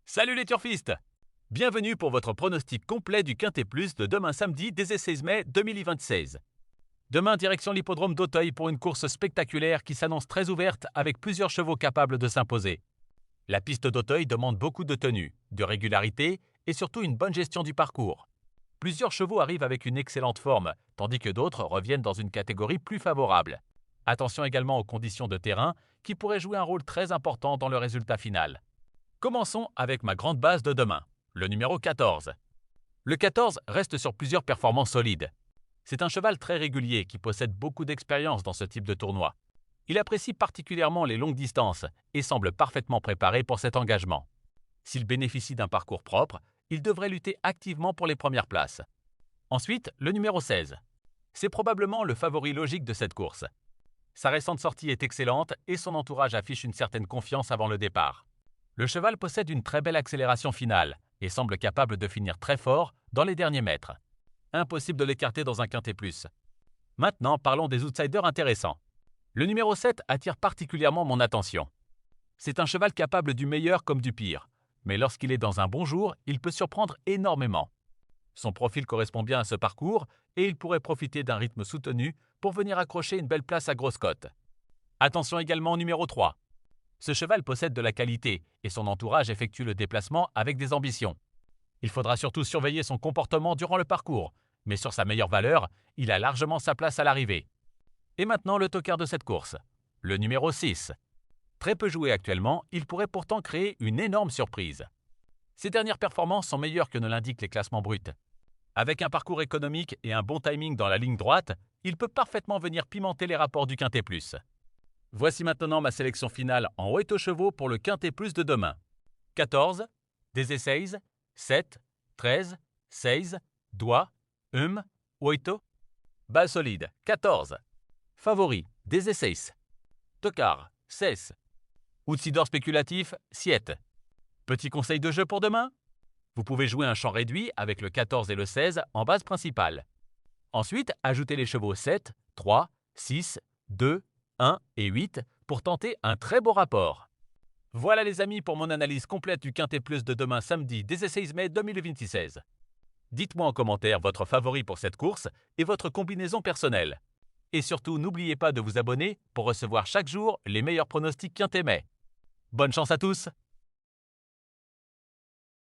Salut les turfistes! Bienvenue pour votre pronostic complet du Quintet Plus de demain samedi 16 mai 2026. Demain, direction l'hippodrome d'Auteuil pour une course spectaculaire qui s'annonce très ouverte avec plusieurs chevaux capables de s'imposer. La piste d'Auteuil demande beaucoup de tenue, de régularité et surtout une bonne gestion du parcours. Plusieurs chevaux arrivent avec une excellente forme, tandis que d'autres reviennent dans une catégorie plus favorable. Attention également aux conditions de terrain qui pourraient jouer un rôle très important dans le résultat final. Commençons avec ma grande base de demain, le numéro 14. Le 14 reste sur plusieurs performances solides. C'est un cheval très régulier qui possède beaucoup d'expérience dans ce type de tournoi. Il apprécie particulièrement les longues distances et semble parfaitement préparé pour cet engagement. S'il bénéficie d'un parcours propre, il devrait lutter activement pour les premières places. Ensuite, le numéro 16. C'est probablement le favori logique de cette course. Sa récente sortie est excellente et son entourage affiche une certaine confiance avant le départ. Le cheval possède une très belle accélération finale et semble capable de finir très fort dans les derniers mètres. Impossible de l'écarter dans un quintet plus. Maintenant, parlons des outsiders intéressants. Le numéro 7 attire particulièrement mon attention. C'est un cheval capable du meilleur comme du pire, mais lorsqu'il est dans un bon jour, il peut surprendre énormément. Son profil correspond bien à ce parcours et il pourrait profiter d'un rythme soutenu pour venir accrocher une belle place à grosse cote. Attention également au numéro 3. Ce cheval possède de la qualité et son entourage effectue le déplacement avec des ambitions. Il faudra surtout surveiller son comportement durant le parcours, mais sur sa meilleure valeur, il a largement sa place à l'arrivée. Et maintenant le tocard de cette course, le numéro 6. Très peu joué actuellement, il pourrait pourtant créer une énorme surprise. Ses dernières performances sont meilleures que ne l'indiquent les classements bruts. Avec un parcours économique et un bon timing dans la ligne droite, il peut parfaitement venir pimenter les rapports du Quintet Plus. Voici maintenant ma sélection finale en haut aux chevaux pour le Quintet Plus de demain. 14, des 16, 7, 13, 16, doigt, 8, base solide, 14. Favori, des 6. Tocard, 16. Outsidor spéculatif, 7. Petit conseil de jeu pour demain? Vous pouvez jouer un champ réduit avec le 14 et le 16 en base principale. Ensuite, ajoutez les chevaux 7, 3, 6, 2, 1 et 8 pour tenter un très beau rapport. Voilà les amis pour mon analyse complète du Quintet Plus de demain samedi 16 mai 2026. Dites-moi en commentaire votre favori pour cette course et votre combinaison personnelle. Et surtout, n'oubliez pas de vous abonner pour recevoir chaque jour les meilleurs pronostics Quintet Mai. Bonne chance à tous!